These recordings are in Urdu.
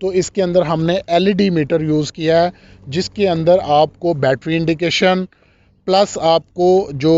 تو اس کے اندر ہم نے LED میٹر یوز کیا ہے، جس کے اندر آپ کو بیٹری انڈیکیشن پلس آپ کو جو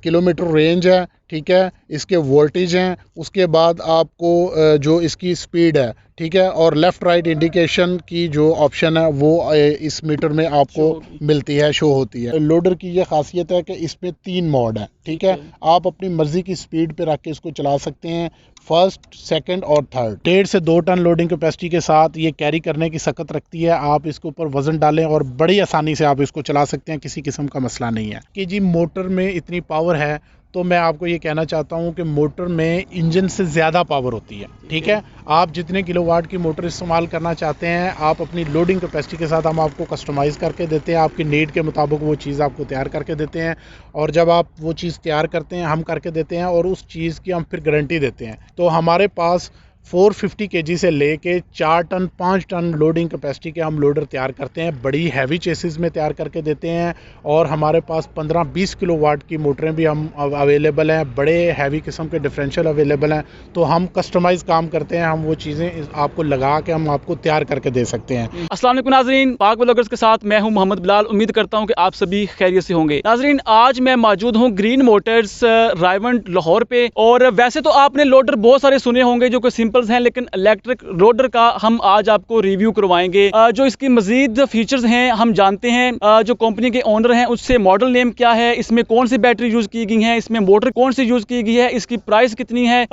کلومیٹر رینج ہے، ٹھیک ہے، اس کے وولٹیج ہیں، اس کے بعد آپ کو جو اس کی سپیڈ ہے، ٹھیک ہے، اور لیفٹ رائٹ انڈیکیشن کی جو آپشن ہے وہ اس میٹر میں آپ کو ملتی ہے، شو ہوتی ہے۔ لوڈر کی یہ خاصیت ہے کہ اس میں 3 موڈ ہے، ٹھیک ہے، آپ اپنی مرضی کی سپیڈ پہ رکھ کے اس کو چلا سکتے ہیں، فرسٹ، سیکنڈ اور تھرڈ۔ 1.5 سے 2 ٹن لوڈنگ کیپیسٹی کے ساتھ یہ کیری کرنے کی سکت رکھتی ہے۔ آپ اس کے اوپر وزن ڈالیں اور بڑی آسانی سے آپ اس کو چلا سکتے ہیں، کسی قسم کا مسئلہ نہیں ہے کہ جی موٹر میں اتنی پاور ہے۔ تو میں آپ کو یہ کہنا چاہتا ہوں کہ موٹر میں انجن سے زیادہ پاور ہوتی ہے، ٹھیک ہے، آپ جتنے کلو واٹ کی موٹر استعمال کرنا چاہتے ہیں، آپ اپنی لوڈنگ کیپیسٹی کے ساتھ ہم آپ کو کسٹمائز کر کے دیتے ہیں، آپ کی نیڈ کے مطابق وہ چیز آپ کو تیار کر کے دیتے ہیں، اور جب آپ وہ چیز تیار کرتے ہیں ہم کر کے دیتے ہیں، اور اس چیز کی ہم پھر گارنٹی دیتے ہیں۔ تو ہمارے پاس 450 kg سے لے کے 4 ٹن 5 ٹن لوڈنگ کیپیسٹی کے ہم لوڈر تیار کرتے ہیں، بڑی ہیوی چیسز میں تیار کر کے دیتے ہیں، اور ہمارے پاس 15-20 کلو واٹ کی موٹریں بھی ہم اویلیبل ہیں، بڑے ہیوی قسم کے ڈفرینشیل اویلیبل ہیں، تو ہم کسٹمائز کام کرتے ہیں، ہم وہ چیزیں آپ کو لگا کے ہم آپ کو تیار کر کے دے سکتے ہیں۔ السلام علیکم ناظرین، پاک بلاگرز کے ساتھ میں ہوں محمد بلال، امید کرتا ہوں کہ آپ سبھی خیریت سے ہوں گے۔ ناظرین، آج میں موجود ہوں گرین موٹرز رائیونڈ لاہور پہ، اور ویسے تو آپ نے لوڈر بہت سارے سنے ہوں گے جو کہ سمپلز ہیں، لیکن الیکٹرک لوڈر کا ہم آج آپ کو ریویو کروائیں گے۔ جو اس کی مزید فیچرز ہیں ہم جانتے ہیں، جو کمپنی کے اونر ہیں اس سے ماڈل نیم کیا ہے، اس میں کون سی بیٹری یوز کی گئی ہے، اس میں موٹر کون سی یوز کی گئی ہے، اس کی پرائس کتنی ہے،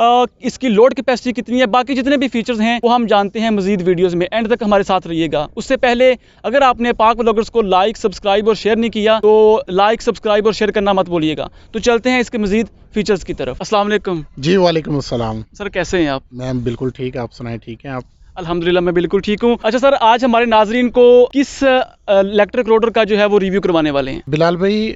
اس کی لوڈ کیپیسٹی کتنی ہے، باقی جتنے بھی فیچرز ہیں وہ ہم جانتے ہیں مزید ویڈیوز میں، اینڈ تک ہمارے ساتھ رہیے گا۔ اس سے پہلے اگر آپ نے پاک بلاگرز کو لائک، سبسکرائب اور شیئر نہیں کیا تو لائک، سبسکرائب اور شیئر کرنا مت بولیے گا۔ تو چلتے ہیں اس کے مزید فیچرز کی طرف۔ السلام علیکم جی وعلیکم السلام سر، کیسے ہیں آپ؟ میں بالکل ٹھیک ہے، آپ سنائیں، ٹھیک ہیں آپ؟ الحمدللہ میں بالکل ٹھیک ہوں۔ اچھا سر، آج ہمارے ناظرین کو کس الیکٹرک لوڈر کا جو ہے وہ ریویو کروانے والے ہیں؟ بلال بھائی،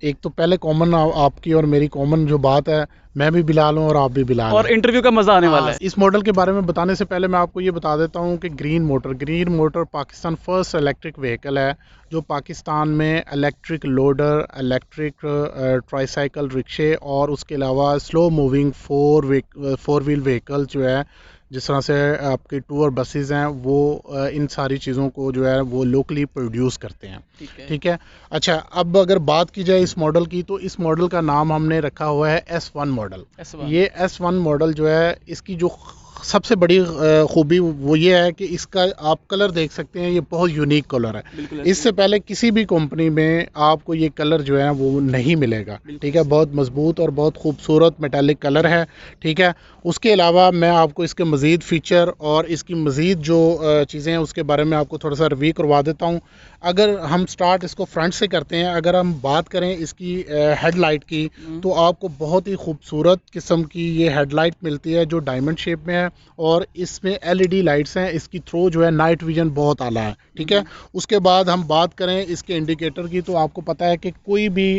ایک تو پہلے کامن آپ کی اور میری کامن جو بات ہے، میں بھی بلال ہوں اور آپ بھی بلال اور ہیں، انٹرویو کا مزہ آنے والا ہے۔ اس ماڈل کے بارے میں بتانے سے پہلے میں آپ کو یہ بتا دیتا ہوں کہ green motor Pakistan first electric vehicle ہے جو پاکستان میں الیکٹرک لوڈر، الیکٹرک ٹرائی سائیکل رکشے اور اس کے علاوہ سلو موونگ فور ویل وہیکل جو ہے، جس طرح سے آپ کی ٹور بسیز ہیں، وہ ان ساری چیزوں کو جو ہے وہ لوکلی پروڈیوس کرتے ہیں، ٹھیک ہے۔ اچھا، اب اگر بات کی جائے اس ماڈل کی، تو اس ماڈل کا نام ہم نے رکھا ہوا ہے S1 ماڈل۔ یہ S1 ماڈل جو ہے، اس کی جو سب سے بڑی خوبی وہ یہ ہے کہ اس کا آپ کلر دیکھ سکتے ہیں، یہ بہت یونیک کلر ہے، اس سے پہلے کسی بھی کمپنی میں آپ کو یہ کلر جو ہے وہ نہیں ملے گا، ٹھیک ہے، بہت مضبوط اور بہت خوبصورت میٹالک کلر ہے، ٹھیک ہے۔ اس کے علاوہ میں آپ کو اس کے مزید فیچر اور اس کی مزید جو چیزیں ہیں اس کے بارے میں آپ کو تھوڑا سا ریویو کروا دیتا ہوں۔ اگر ہم سٹارٹ اس کو فرنٹ سے کرتے ہیں، اگر ہم بات کریں اس کی ہیڈ لائٹ کی، تو آپ کو بہت ہی خوبصورت قسم کی یہ ہیڈ لائٹ ملتی ہے جو ڈائمنڈ شیپ میں ہے، اور اس میں LED لائٹس ہیں، اس کی تھرو جو ہے نائٹ ویژن بہت اعلیٰ ہے، ٹھیک ہے۔ اس کے بعد ہم بات کریں اس کے انڈیکیٹر کی، تو آپ کو پتہ ہے کہ کوئی بھی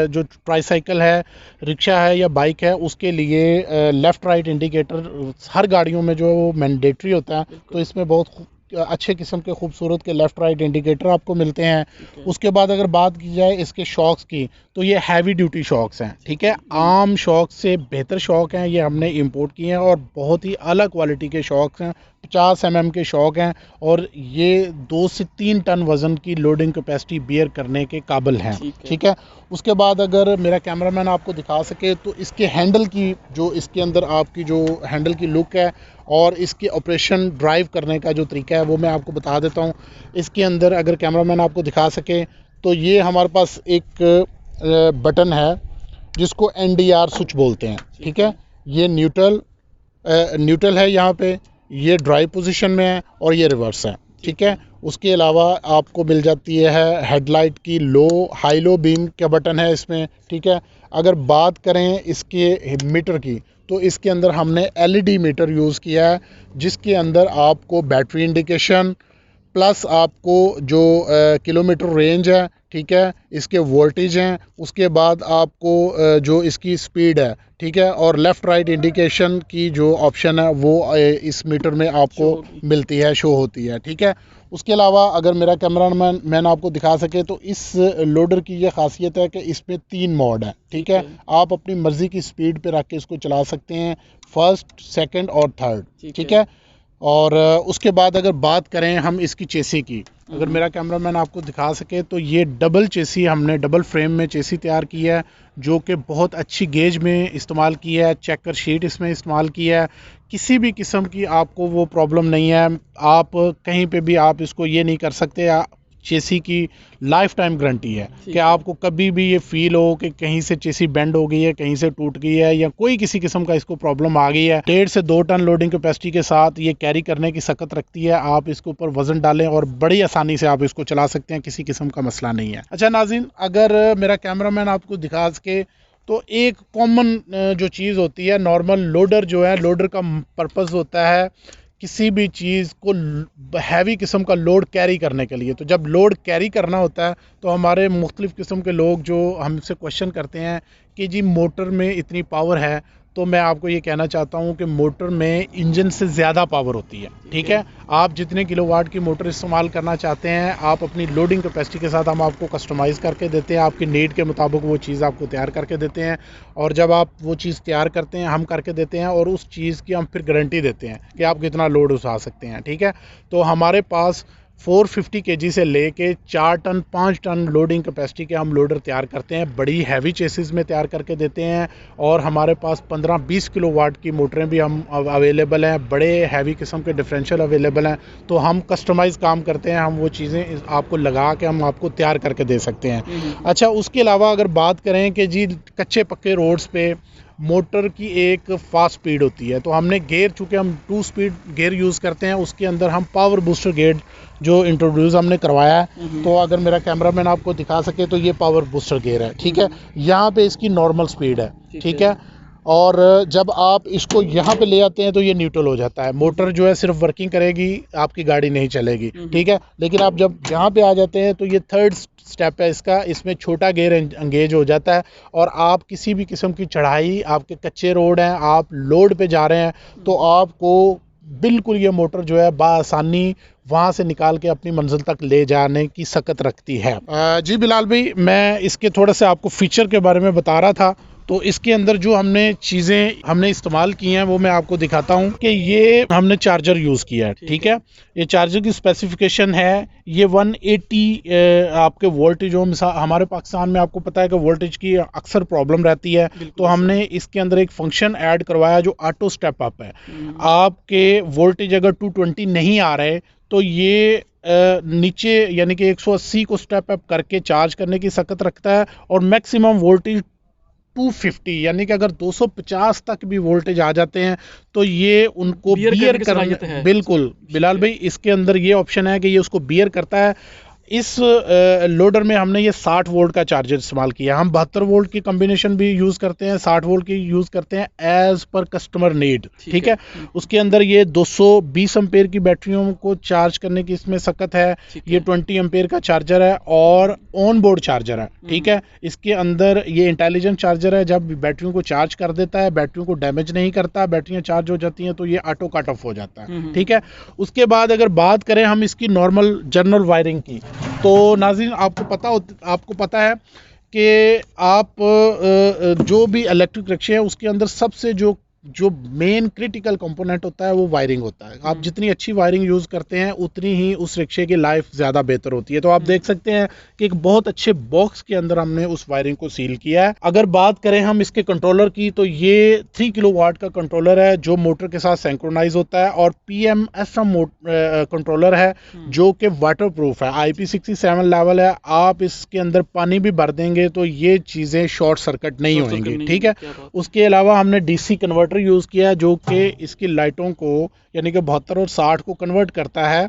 جو ٹرائی سائیکل ہے، رکشہ ہے یا بائک ہے، اس کے لیے لیفٹ رائٹ انڈیکیٹر ہر گاڑیوں میں جو مینڈیٹری ہوتا ہے، تو اس میں بہت اچھے قسم کے خوبصورت کے لیفٹ رائٹ انڈیکیٹر آپ کو ملتے ہیں۔ اس کے بعد اگر بات کی جائے اس کے شاکس کی، تو یہ ہیوی ڈیوٹی شاکس ہیں، ٹھیک ہے، عام شاکس سے بہتر شاک ہیں، یہ ہم نے امپورٹ کیے ہیں، اور بہت ہی اعلیٰ کوالٹی کے شاکس ہیں، 50 mm کے شاک ہیں، اور یہ 2 سے 3 ٹن وزن کی لوڈنگ کیپیسٹی بیئر کرنے کے قابل ہیں، ٹھیک ہے۔ اس کے بعد اگر میرا کیمرہ مین آپ کو دکھا سکے، تو اس کے ہینڈل کی جو اس کے اندر آپ کی جو ہینڈل کی لک ہے اور اس کی آپریشن ڈرائیو کرنے کا جو طریقہ ہے وہ میں آپ کو بتا دیتا ہوں۔ اس کے اندر اگر کیمرہ مین آپ کو دکھا سکے، تو یہ ہمارے پاس ایک بٹن ہے جس کو NDR سوئچ بولتے ہیں، ٹھیک ہے، یہ نیوٹرل ہے، یہاں پہ یہ ڈرائیو پوزیشن میں ہے، اور یہ ریورس ہے، ٹھیک ہے۔ اس کے علاوہ آپ کو مل جاتی ہے ہیڈ لائٹ کی ہائی لو بیم کا بٹن ہے اس میں، ٹھیک ہے۔ اگر بات کریں اس کے میٹر کی، تو اس کے اندر ہم نے LED میٹر یوز کیا ہے، جس کے اندر آپ کو بیٹری انڈیکیشن پلس آپ کو جو کلومیٹر رینج ہے، ٹھیک ہے، اس کے وولٹیج ہیں، اس کے بعد آپ کو جو اس کی سپیڈ ہے، ٹھیک ہے، اور لیفٹ رائٹ انڈیکیشن کی جو آپشن ہے وہ اس میٹر میں آپ کو ملتی ہے، شو ہوتی ہے، ٹھیک ہے۔ اس کے علاوہ اگر میرا کیمرہ مین آپ کو دکھا سکے، تو اس لوڈر کی یہ خاصیت ہے کہ اس میں 3 موڈ ہے، ٹھیک ہے، آپ اپنی مرضی کی سپیڈ پہ رکھ کے اس کو چلا سکتے ہیں، فرسٹ، سیکنڈ اور تھرڈ، ٹھیک ہے۔ اور اس کے بعد اگر بات کریں ہم اس کی چیسی کی، اگر میرا کیمرہ مین آپ کو دکھا سکے تو یہ ڈبل چیسی ہم نے ڈبل فریم میں چیسی تیار کی ہے، جو کہ بہت اچھی گیج میں استعمال کی ہے، چیکر شیٹ اس میں استعمال کی ہے، کسی بھی قسم کی آپ کو وہ پرابلم نہیں ہے، آپ کہیں پہ بھی آپ اس کو یہ نہیں کر سکتے، چیسی کی لائف ٹائم گارنٹی ہے کہ آپ کو کبھی بھی یہ فیل ہو کہ کہیں سے چیسی بینڈ ہو گئی ہے، کہیں سے ٹوٹ گئی ہے، یا کوئی کسی قسم کا اس کو پرابلم آ گئی ہے، 1.5 سے 2 ٹن لوڈنگ کیپیسٹی کے ساتھ یہ کیری کرنے کی سکت رکھتی ہے، آپ اس کے اوپر وزن ڈالیں اور بڑی آسانی سے آپ اس کو چلا سکتے ہیں، کسی قسم کا مسئلہ نہیں ہے۔ اچھا ناظرین، اگر میرا کیمرہ مین آپ کو دکھا سکے تو ایک کامن جو چیز ہوتی ہے، نارمل لوڈر جو ہے، لوڈر کا پرپز ہوتا ہے کسی بھی چیز کو ہیوی قسم کا لوڈ کیری کرنے کے لیے۔ تو جب لوڈ کیری کرنا ہوتا ہے تو ہمارے مختلف قسم کے لوگ جو ہم سے کوشچن کرتے ہیں کہ جی موٹر میں اتنی پاور ہے، تو میں آپ کو یہ کہنا چاہتا ہوں کہ موٹر میں انجن سے زیادہ پاور ہوتی ہے، ٹھیک ہے؟ آپ جتنے کلو واٹ کی موٹر استعمال کرنا چاہتے ہیں، آپ اپنی لوڈنگ کیپیسٹی کے ساتھ ہم آپ کو کسٹمائز کر کے دیتے ہیں، آپ کی نیڈ کے مطابق وہ چیز آپ کو تیار کر کے دیتے ہیں، اور جب آپ وہ چیز تیار کرتے ہیں ہم کر کے دیتے ہیں، اور اس چیز کی ہم پھر گارنٹی دیتے ہیں کہ آپ کتنا لوڈ اٹھا سکتے ہیں، ٹھیک ہے؟ تو ہمارے پاس 450 kg سے لے کے 4 ٹن 5 ٹن لوڈنگ کیپیسٹی کے ہم لوڈر تیار کرتے ہیں، بڑی ہیوی چیسز میں تیار کر کے دیتے ہیں، اور ہمارے پاس 15-20 کلو واٹ کی موٹریں بھی ہم اویلیبل ہیں، بڑے ہیوی قسم کے ڈفرینشیل اویلیبل ہیں، تو ہم کسٹمائز کام کرتے ہیں، ہم وہ چیزیں آپ کو لگا کے ہم آپ کو تیار کر کے دے سکتے ہیں۔ اچھا، اس کے علاوہ اگر بات کریں کہ جی کچے پکے روڈز پہ موٹر کی ایک فاسٹ سپیڈ ہوتی ہے، تو ہم نے گیئر، چونکہ ہم 2 سپیڈ گیئر یوز کرتے ہیں، اس کے اندر ہم پاور بوسٹر گیئر جو انٹروڈیوس ہم نے کروایا ہے، تو اگر میرا کیمرہ مین آپ کو دکھا سکے تو یہ پاور بوسٹر گیئر ہے، ٹھیک ہے؟ یہاں پہ اس کی نارمل سپیڈ ہے، ٹھیک ہے؟ اور جب آپ اس کو یہاں پہ لے آتے ہیں تو یہ نیوٹرل ہو جاتا ہے، موٹر جو ہے صرف ورکنگ کرے گی، آپ کی گاڑی نہیں چلے گی، ٹھیک ہے؟ لیکن آپ جب یہاں پہ آ جاتے ہیں تو یہ 3rd سٹیپ ہے اس کا، اس میں چھوٹا گیئر انگیج ہو جاتا ہے، اور آپ کسی بھی قسم کی چڑھائی، آپ کے کچے روڈ ہیں، آپ لوڈ پہ جا رہے ہیں، تو آپ کو بالکل یہ موٹر جو ہے بآسانی وہاں سے نکال کے اپنی منزل تک لے جانے کی سکت رکھتی ہے۔ جی بلال بھائی، میں اس کے تھوڑا سے آپ کو فیچر کے بارے میں بتا رہا تھا، تو اس کے اندر جو ہم نے چیزیں ہم نے استعمال کی ہیں وہ میں آپ کو دکھاتا ہوں کہ یہ ہم نے چارجر یوز کیا ہے، ٹھیک ہے؟ یہ چارجر کی اسپیسیفکیشن ہے، یہ 180 آپ کے وولٹیج جو ہمارے پاکستان میں آپ کو پتا ہے کہ وولٹیج کی اکثر پرابلم رہتی ہے، تو ہم نے اس کے اندر ایک فنکشن ایڈ کروایا جو آٹو سٹیپ اپ ہے۔ آپ کے وولٹیج اگر 220 نہیں آ رہے تو یہ نیچے یعنی کہ 180 کو سٹیپ اپ کر کے چارج کرنے کی سکت رکھتا ہے، اور میکسیمم وولٹیج 250 یعنی کہ اگر 250 تک بھی وولٹیج آ جاتے ہیں تو یہ ان کو بیئر کرنا، بالکل بلال بھائی اس کے اندر یہ آپشن ہے کہ یہ اس کو بیئر کرتا ہے۔ اس لوڈر میں ہم نے یہ 60 وولٹ کا چارجر استعمال کیا، ہم 72 وولٹ کی کمبینیشن بھی یوز کرتے ہیں، 60 وولٹ کی یوز کرتے ہیں ایز پر کسٹمر نیڈ، ٹھیک ہے؟ اس کے اندر یہ 220 امپیئر کی بیٹریوں کو چارج کرنے کی اس میں سکت ہے، یہ 20 امپیئر کا چارجر ہے اور آن بورڈ چارجر ہے، ٹھیک ہے؟ اس کے اندر یہ انٹیلیجنٹ چارجر ہے، جب بیٹریوں کو چارج کر دیتا ہے، بیٹریوں کو ڈیمیج نہیں کرتا، بیٹریاں چارج ہو جاتی ہیں تو یہ آٹو کٹ آف ہو جاتا ہے، ٹھیک ہے؟ اس کے بعد اگر بات کریں ہم اس کی نارمل جنرل وائرنگ کی، تو ناظرین آپ کو پتا ہے کہ آپ جو بھی الیکٹرک رکشے ہیں اس کے اندر سب سے جو مین کریٹیکل کمپوننٹ ہوتا ہے وہ وائرنگ ہوتا ہے، آپ جتنی اچھی وائرنگ یوز کرتے ہیں اتنی ہی اس رکشے کی لائف زیادہ بہتر ہوتی ہے، تو آپ دیکھ سکتے ہیں کہ ایک بہت اچھے باکس کے اندر ہم نے اس وائرنگ کو سیل کیا ہے۔ اگر بات کریں ہم اس کے کنٹرولر کی تو یہ 3 کلو واٹ کا کنٹرولر ہے جو موٹر کے ساتھ سینکرونائز ہوتا ہے، اور PMSM کنٹرولر ہے جو کہ واٹر پروف ہے، IP67 لیول ہے، آپ اس کے اندر پانی بھی بھر دیں گے تو یہ چیزیں شارٹ سرکٹ نہیں ہوئیں گی، ٹھیک ہے؟ اس کے علاوہ ہم نے DC کنورٹر یوز کیا جو کہ اس کی لائٹوں کو یعنی کہ 72 اور 60 کو کنورٹ کرتا ہے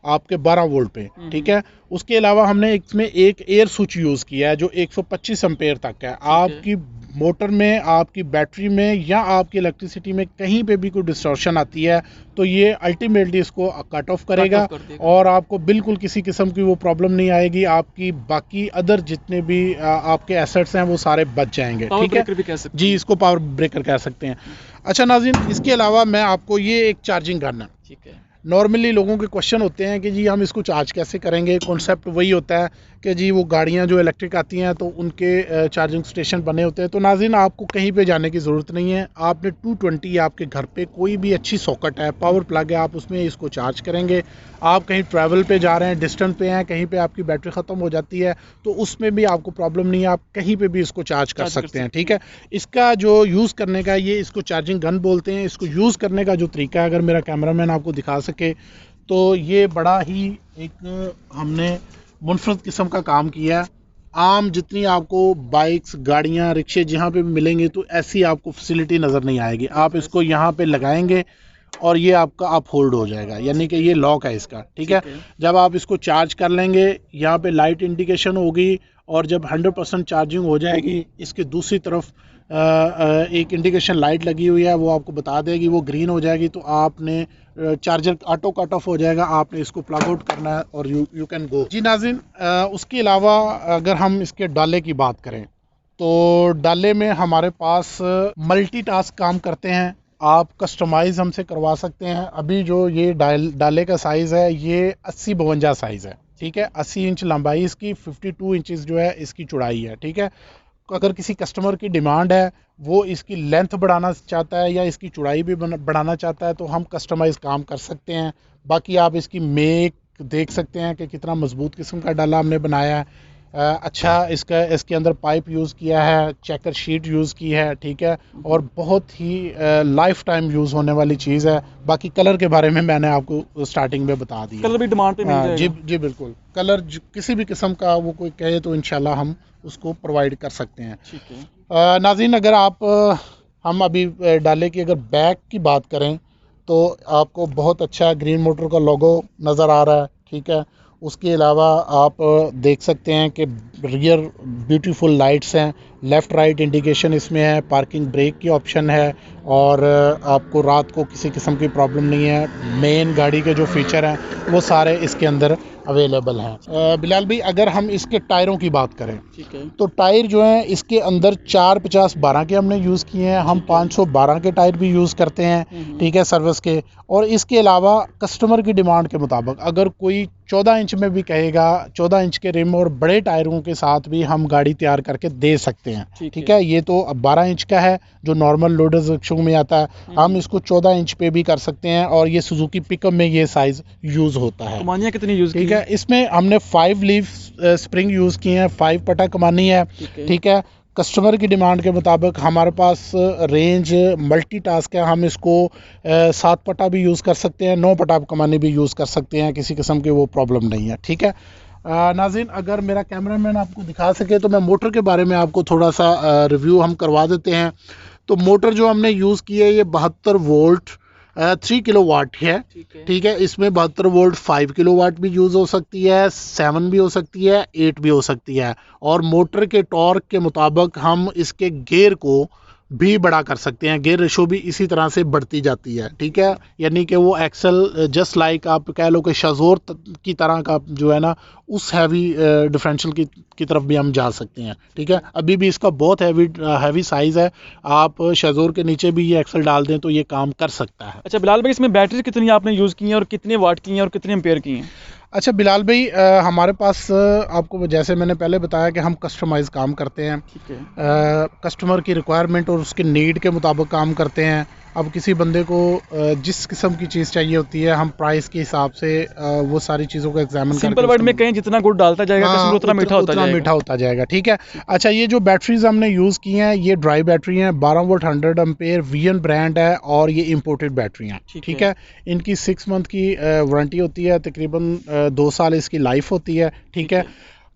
آپ کے 12 وولٹ پہ، ٹھیک ہے؟ اس کے علاوہ ہم نے اس میں ایک ایئر سوئچ یوز کیا ہے جو 125 امپیئر تک ہے، آپ کی موٹر میں، آپ کی بیٹری میں یا آپ کی الیکٹریسٹی میں کہیں پہ بھی کوئی ڈسٹورشن آتی ہے تو یہ الٹیمیٹلی اس کو کٹ آف کرے گا، اور آپ کو بالکل کسی قسم کی وہ پرابلم نہیں آئے گی، آپ کی باقی ادر جتنے بھی آپ کے ایسٹس ہیں وہ سارے بچ جائیں گے، ٹھیک ہے؟ جی، اس کو پاور بریکر کہہ سکتے ہیں۔ اچھا ناظرین، اس کے علاوہ میں آپ کو یہ ایک چارجنگ گن ہے، نارملی لوگوں کے کوشچن ہوتے ہیں کہ جی ہم اس کو چارج کیسے کریں گے. کانسیپٹ وہی ہوتا ہے کہ جی وہ گاڑیاں جو الیکٹرک آتی ہیں تو ان کے چارجنگ اسٹیشن بنے ہوتے ہیں. تو ناظرین آپ کو کہیں پہ جانے کی ضرورت نہیں ہے. آپ نے 220 آپ کے گھر پہ کوئی بھی اچھی ساکٹ ہے, پاور پلگ ہے, آپ اس میں اس کو چارج کریں گے. آپ کہیں ٹریول پہ جا رہے ہیں, ڈسٹنس پہ ہیں, کہیں پہ آپ کی بیٹری ختم ہو جاتی ہے تو اس میں بھی آپ کو پرابلم نہیں ہے, آپ کہیں پہ بھی اس کو چارج کر سکتے ہیں. ٹھیک ہے, اس کا جو یوز کرنے کا, یہ اس کو چارجنگ گن بولتے ہیں. اس کو یوز کرنے کا جو طریقہ ہے, اگر میرا کیمرہ مین آپ کو دکھا سکے تو یہ بڑا ہی ایک ہم نے منفرد قسم کا کام کیا ہے. عام جتنی آپ کو بائکس, گاڑیاں, رکشے جہاں پہ بھی ملیں گے تو ایسی آپ کو فیسلٹی نظر نہیں آئے گی. آپ اس کو یہاں پہ لگائیں گے اور یہ آپ کا اپ ہولڈ ہو جائے گا, یعنی کہ یہ لاک ہے اس کا. ٹھیک ہے, جب آپ اس کو چارج کر لیں گے یہاں پہ لائٹ انڈیکیشن ہوگی, اور جب 100% چارجنگ ہو جائے گی اس کے دوسری طرف ایک انڈیکیشن لائٹ لگی ہوئی ہے, وہ آپ کو بتا دے گی, وہ گرین ہو جائے گی تو آپ نے چارجر آٹو کٹ آف ہو جائے گا, آپ نے اس کو پلگ آؤٹ کرنا ہے اور یو کین گو. جی ناظرین, اس کے علاوہ اگر ہم اس کے ڈالے کی بات کریں تو ڈالے میں ہمارے پاس ملٹی ٹاسک کام کرتے ہیں. آپ کسٹمائز ہم سے کروا سکتے ہیں. ابھی جو یہ ڈالے کا سائز ہے یہ 80-52 سائز ہے. ٹھیک ہے, 80 انچ لمبائی اس کی, 52 انچز جو ہے اس کی چوڑائی ہے. ٹھیک ہے, اگر کسی کسٹمر کی ڈیمانڈ ہے, وہ اس کی لینتھ بڑھانا چاہتا ہے یا اس کی چوڑائی بھی بڑھانا چاہتا ہے تو ہم کسٹمائز کام کر سکتے ہیں. باقی آپ اس کی میک دیکھ سکتے ہیں کہ کتنا مضبوط قسم کا ڈالا ہم نے بنایا ہے. اچھا اس کے اندر پائپ یوز کیا ہے, چیکر شیٹ یوز کی ہے. ٹھیک ہے, اور بہت ہی لائف ٹائم یوز ہونے والی چیز ہے. باقی کلر کے بارے میں نے آپ کو سٹارٹنگ میں بتا دیا. کلر بھی ڈیمانڈ پہ مل جائے گا. جی بالکل, کلر کسی بھی قسم کا وہ کوئی کہے تو انشاءاللہ ہم اس کو پرووائڈ کر سکتے ہیں. ٹھیک ہے ناظرین, اگر ہم ابھی ڈالے کی اگر بیک کی بات کریں تو آپ کو بہت اچھا گرین موٹر کا لوگو نظر آ رہا ہے. ٹھیک ہے, اس کے علاوہ آپ دیکھ سکتے ہیں کہ ریئر بیوٹیفل لائٹس ہیں, لیفٹ رائٹ انڈیکیشن اس میں ہے, پارکنگ بریک کی آپشن ہے, اور آپ کو رات کو کسی قسم کی پرابلم نہیں ہے. مین گاڑی کے جو فیچر ہیں وہ سارے اس کے اندر اویلیبل ہیں. بلال بھائی, اگر ہم اس کے ٹائروں کی بات کریں تو ٹائر جو ہیں اس کے اندر 450-12 کے ہم نے یوز کیے ہیں. ہم 512 کے ٹائر بھی یوز کرتے ہیں. ٹھیک ہے, سروس کے. اور اس کے علاوہ کسٹمر کی ڈیمانڈ کے مطابق اگر کوئی 14 انچ میں بھی کہے گا, 14 انچ کے رم اور بڑے ٹائروں کے ساتھ بھی ہم گاڑی تیار کر کے دے سکتے ہیں. ٹھیک ہے, یہ تو 12 انچ کا ہے جو نارمل لوڈرز رکشوں میں آتا ہے. ہم اس کو 14 انچ پہ بھی کر سکتے ہیں, اور یہ سوزوکی پک اپ میں یہ سائز یوز ہوتا ہے. کمانیاں کتنی یوز کی؟ ٹھیک ہے, اس میں ہم نے 5 لیف اسپرنگ یوز کیے ہیں, 5 پٹا کمانی ہے. ٹھیک ہے, کسٹمر کی ڈیمانڈ کے مطابق ہمارے پاس رینج ملٹی ٹاسک ہے. ہم اس کو 7 پٹا بھی یوز کر سکتے ہیں, 9 پٹا کمانی بھی یوز کر سکتے ہیں, کسی قسم کی وہ پرابلم نہیں ہے. ٹھیک ہے ناظرین, اگر میرا کیمرہ مین آپ کو دکھا سکے تو میں موٹر کے بارے میں آپ کو تھوڑا سا ریویو ہم کروا دیتے ہیں. تو موٹر جو ہم نے یوز کی ہے یہ 72 وولٹ 3 کلو واٹ ہے. ٹھیک ہے, اس میں 72 وولٹ 5 کلو واٹ بھی یوز ہو سکتی ہے, 7 بھی ہو سکتی ہے, 8 بھی ہو سکتی ہے. اور موٹر کے ٹارک کے مطابق ہم اس کے گیئر کو بھی بڑا کر سکتے ہیں. گیئر ریشو بھی اسی طرح سے بڑھتی جاتی ہے. ٹھیک ہے, یعنی کہ وہ ایکسل جسٹ لائک آپ کہہ لو کہ شازور کی طرح کا جو ہے نا, اس ہیوی ڈفرینشل کی طرف بھی ہم جا سکتے ہیں. ٹھیک ہے, ابھی بھی اس کا بہت ہیوی سائز ہے. آپ شازور کے نیچے بھی یہ ایکسل ڈال دیں تو یہ کام کر سکتا ہے. اچھا بلال بھائی, اس میں بیٹری کتنی آپ نے یوز کی ہیں اور کتنے واٹ کی ہیں اور کتنے امپیئر کی ہیں؟ اچھا بلال بھائی, ہمارے پاس آپ کو جیسے میں نے پہلے بتایا کہ ہم کسٹمائز کام کرتے ہیں. کسٹمر کی ریکوائرمنٹ اور اس کے نیڈ کے مطابق کام کرتے ہیں. اب کسی بندے کو جس قسم کی چیز چاہیے ہوتی ہے, ہم پرائس کے حساب سے وہ ساری چیزوں کو ایگزامن کرتے ہیں. سمپل ورڈ میں کہیں جتنا گڑ ڈالتا جائے گا کسٹمر اتنا میٹھا ہوتا جائے گا. ٹھیک ہے, اچھا یہ جو بیٹریز ہم نے یوز کی ہیں یہ ڈرائی بیٹری ہیں, 12 وولٹ 100 امپیئر وین برانڈ ہے, اور یہ امپورٹڈ بیٹری ہیں. ٹھیک ہے, ان کی 6 منتھ کی وارنٹی ہوتی ہے, تقریباً 2 سال اس کی لائف ہوتی ہے. ٹھیک ہے,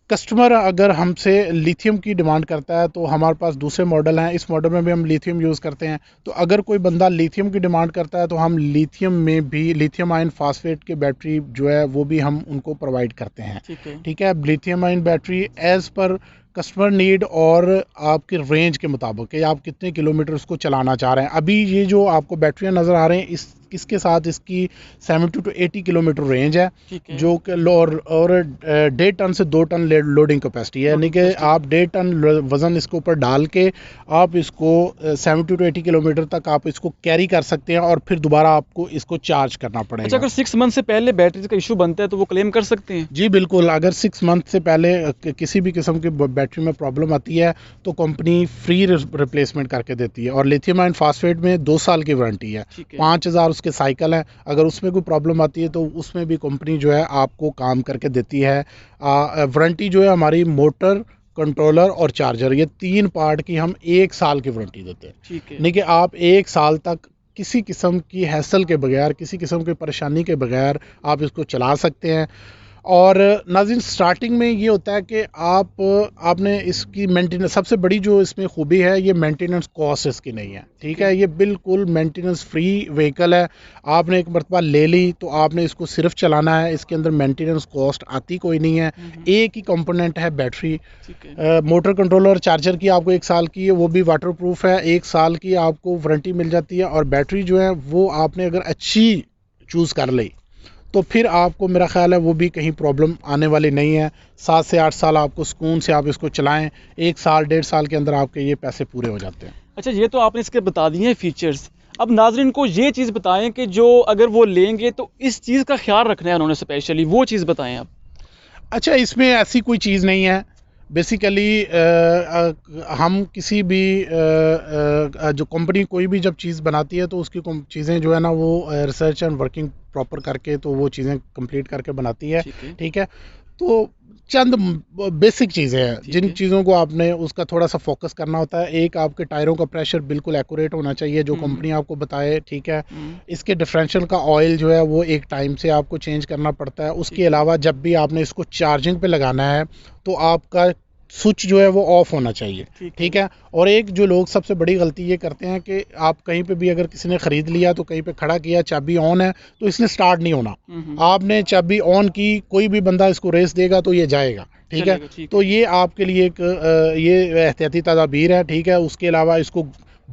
کسٹمر اگر ہم سے لیتھیم کی ڈیمانڈ کرتا ہے تو ہمارے پاس دوسرے ماڈل ہیں, اس ماڈل میں بھی ہم لیتھیم یوز کرتے ہیں. تو اگر کوئی بندہ لیتھیم کی ڈیمانڈ کرتا ہے تو ہم لیتھیم میں بھی لیتھیم آئن فاسفیٹ کی بیٹری جو ہے وہ بھی ہم ان کو پرووائڈ کرتے ہیں. ٹھیک ہے, lithium ion battery as per customer need اور آپ کے رینج کے مطابق کہ آپ کتنے کلومیٹر اس کو چلانا چاہ رہے ہیں. ابھی یہ جو آپ کو بیٹریاں نظر آ رہے ہیں اس کے ساتھ اس کی 70 to 80 کلومیٹر رینج ہے ٹھیک ہے جو کہ اور 1.5 ٹن سے 2 ٹن لوڈنگ کیپیسٹی ہے, یعنی کہ آپ 1.5 ٹن وزن اس کے اوپر ڈال کے آپ اس کو 70 to 80 کلومیٹر تک آپ اس کو کیری کر سکتے ہیں اور پھر دوبارہ آپ کو اس کو چارج کرنا پڑے اچھا گا. اگر 6 منتھ سے پہلے بیٹری کا ایشو بنتا ہے تو وہ کلیم کر سکتے ہیں؟ جی بالکل, اگر 6 منتھ سے پہلے کسی بھی قسم کی بیٹری میں پرابلم آتی ہے تو کمپنی فری ریپلیسمنٹ کر کے دیتی ہے, اور لیتھیم آئن فاسفیٹ میں 2 سال کی وارنٹی ہے, 5000 اس کے سائیکل ہیں. اگر اس میں کوئی پرابلم آتی ہے تو اس میں بھی کمپنی جو ہے آپ کو کام کر کے دیتی ہے. وارنٹی جو ہے ہماری موٹر, کنٹرولر اور چارجر, یہ 3 پارٹ کی ہم 1 سال کی وارنٹی دیتے ہیں, یعنی کہ آپ 1 سال تک کسی قسم کی ہیسل کے بغیر, کسی قسم کی پریشانی کے بغیر آپ اس کو چلا سکتے ہیں. اور ناظرین سٹارٹنگ میں یہ ہوتا ہے کہ آپ نے اس کی مینٹیننس, سب سے بڑی جو اس میں خوبی ہے یہ مینٹیننس کاسٹ اس کی نہیں ہے, ٹھیک ہے, یہ بالکل مینٹیننس فری وہیکل ہے. آپ نے ایک مرتبہ لے لی تو آپ نے اس کو صرف چلانا ہے, اس کے اندر مینٹیننس کاسٹ آتی کوئی نہیں ہے. ایک ہی کمپوننٹ ہے بیٹری, موٹر کنٹرولر چارجر کی آپ کو 1 سال کی ہے, وہ بھی واٹر پروف ہے, 1 سال کی آپ کو وارنٹی مل جاتی ہے. اور بیٹری جو ہے وہ آپ نے اگر اچھی چوز کر لی تو پھر آپ کو میرا خیال ہے وہ بھی کہیں پرابلم آنے والی نہیں ہے. 7 سے 8 سال آپ کو سکون سے آپ اس کو چلائیں, 1 سال 1.5 سال کے اندر آپ کے یہ پیسے پورے ہو جاتے ہیں. اچھا یہ تو آپ نے اس کے بتا دیے ہیں فیچرز, اب ناظرین کو یہ چیز بتائیں کہ جو اگر وہ لیں گے تو اس چیز کا خیال رکھنا ہے انہوں نے اسپیشلی, وہ چیز بتائیں آپ. اچھا اس میں ایسی کوئی چیز نہیں ہے, بیسیکلی ہم کسی بھی جو کمپنی کوئی بھی جب چیز بناتی ہے تو اس کی چیزیں جو ہے نا وہ ریسرچ اینڈ ورکنگ پراپر کر کے تو وہ چیزیں کمپلیٹ کر کے بناتی ہے, ٹھیک ہے. تو چند بیسک چیزیں ہیں جن چیزوں کو آپ نے اس کا تھوڑا سا فوکس کرنا ہوتا ہے. ایک آپ کے ٹائروں کا پریشر بالکل ایکوریٹ ہونا چاہیے جو کمپنی آپ کو بتائے, ٹھیک ہے. اس کے ڈفرینشیل کا آئل جو ہے وہ ایک ٹائم سے آپ کو چینج کرنا پڑتا ہے. اس کے علاوہ جب بھی آپ نے اس کو چارجنگ پہ لگانا ہے تو آپ کا سوئچ جو ہے وہ آف ہونا چاہیے, ٹھیک ہے. اور ایک جو لوگ سب سے بڑی غلطی یہ کرتے ہیں کہ آپ کہیں پہ بھی اگر کسی نے خرید لیا تو کہیں پہ کھڑا کیا, چابی آن ہے تو اس نے سٹارٹ نہیں ہونا. آپ نے چابی آن کی, کوئی بھی بندہ اس کو ریس دے گا تو یہ جائے گا, ٹھیک ہے. تو یہ آپ کے لیے ایک یہ احتیاطی تدابیر ہے, ٹھیک ہے. اس کے علاوہ اس کو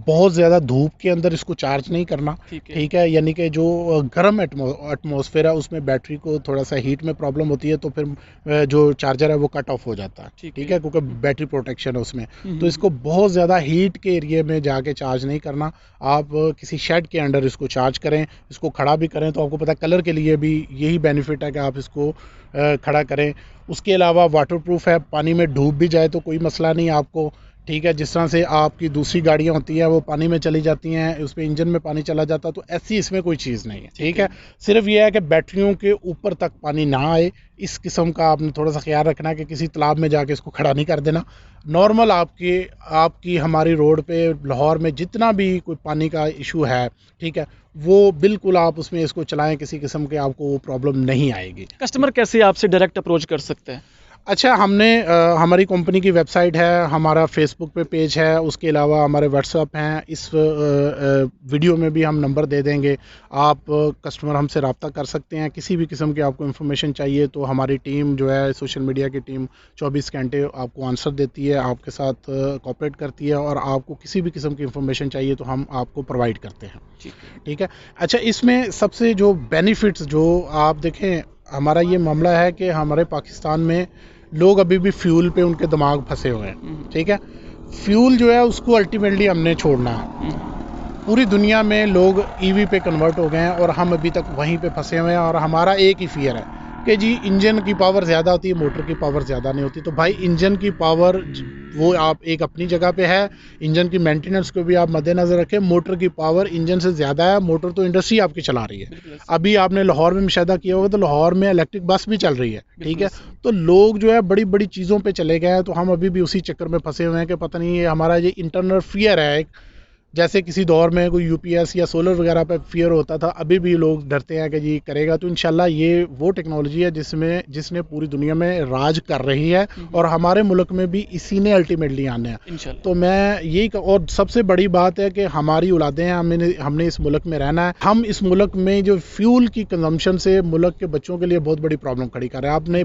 بہت زیادہ دھوپ کے اندر اس کو چارج نہیں کرنا, ٹھیک ہے, یعنی کہ جو گرم ایٹماسفیئر ہے اس میں بیٹری کو تھوڑا سا ہیٹ میں پرابلم ہوتی ہے تو پھر جو چارجر ہے وہ کٹ آف ہو جاتا ہے, ٹھیک ہے, کیونکہ بیٹری پروٹیکشن ہے اس میں. تو اس کو بہت زیادہ ہیٹ کے ایریے میں جا کے چارج نہیں کرنا, آپ کسی شیڈ کے انڈر اس کو چارج کریں, اس کو کھڑا بھی کریں تو آپ کو پتہ کلر کے لیے بھی یہی بینیفٹ ہے کہ آپ اس کو کھڑا کریں. اس کے علاوہ واٹر پروف ہے, پانی میں ڈوب بھی جائے تو کوئی مسئلہ نہیں آپ کو, ٹھیک ہے. جس طرح سے آپ کی دوسری گاڑیاں ہوتی ہیں وہ پانی میں چلی جاتی ہیں, اس پہ انجن میں پانی چلا جاتا, تو ایسی اس میں کوئی چیز نہیں ہے, ٹھیک ہے. صرف یہ ہے کہ بیٹریوں کے اوپر تک پانی نہ آئے, اس قسم کا آپ نے تھوڑا سا خیال رکھنا ہے کہ کسی تالاب میں جا کے اس کو کھڑا نہیں کر دینا. نارمل آپ کی ہماری روڈ پہ لاہور میں جتنا بھی کوئی پانی کا ایشو ہے, ٹھیک ہے, وہ بالکل آپ اس میں اس کو چلائیں, کسی قسم کے آپ کو وہ پرابلم نہیں آئے گی. کسٹمر کیسے آپ سے ڈائریکٹ اپروچ کر سکتے ہیں؟ اچھا ہم نے ہماری کمپنی کی ویب سائٹ ہے, ہمارا فیس بک پہ پیج ہے, اس کے علاوہ ہمارے واٹس ایپ ہیں. اس ویڈیو میں بھی ہم نمبر دے دیں گے, آپ کسٹمر ہم سے رابطہ کر سکتے ہیں. کسی بھی قسم کی آپ کو انفارمیشن چاہیے تو ہماری ٹیم جو ہے سوشل میڈیا کی ٹیم 24 گھنٹے آپ کو آنسر دیتی ہے, آپ کے ساتھ کوآپریٹ کرتی ہے, اور آپ کو کسی بھی قسم کی انفارمیشن چاہیے تو ہم آپ کو پرووائڈ کرتے ہیں, ٹھیک ہے. اچھا اس میں سب سے جو بینیفٹس جو آپ دیکھیں, ہمارا یہ معاملہ ہے کہ ہمارے پاکستان میں لوگ ابھی بھی فیول پہ ان کے دماغ پھنسے ہوئے ہیں, ٹھیک ہے. فیول جو ہے اس کو الٹیمیٹلی ہم نے چھوڑنا ہے. پوری دنیا میں لوگ ای وی پہ کنورٹ ہو گئے ہیں اور ہم ابھی تک وہیں پہ پھنسے ہوئے ہیں, اور ہمارا ایک ہی فیئر ہے کہ جی انجن کی پاور زیادہ ہوتی ہے, موٹر کی پاور زیادہ نہیں ہوتی. تو بھائی انجن کی پاور وہ آپ ایک اپنی جگہ پہ ہے, انجن کی مینٹیننس کو بھی آپ مد نظر رکھیں. موٹر کی پاور انجن سے زیادہ ہے, موٹر تو انڈسٹری آپ کی چلا رہی ہے. ابھی آپ نے لاہور میں مشاہدہ کیا ہوگا تو لاہور میں الیکٹرک بس بھی چل رہی ہے, ٹھیک ہے. تو لوگ جو ہے بڑی بڑی چیزوں پہ چلے گئے ہیں, تو ہم ابھی بھی اسی چکر میں پھنسے ہوئے ہیں کہ پتہ نہیں یہ ہمارا یہ انٹرنل فیئر ہے ایک, جیسے کسی دور میں کوئی یو پی ایس یا سولر وغیرہ پہ فیئر ہوتا تھا, ابھی بھی لوگ ڈرتے ہیں کہ جی کرے گا. تو انشاءاللہ یہ وہ ٹیکنالوجی ہے جس نے پوری دنیا میں راج کر رہی ہے, اور ہمارے ملک میں بھی اسی نے الٹیمیٹلی آنا ہے. تو میں یہی اور سب سے بڑی بات ہے کہ ہماری اولادیں ہیں, ہم نے اس ملک میں رہنا ہے. ہم اس ملک میں جو فیول کی کنزمپشن سے ملک کے بچوں کے لیے بہت بڑی پرابلم کھڑی کر رہے ہیں. آپ نے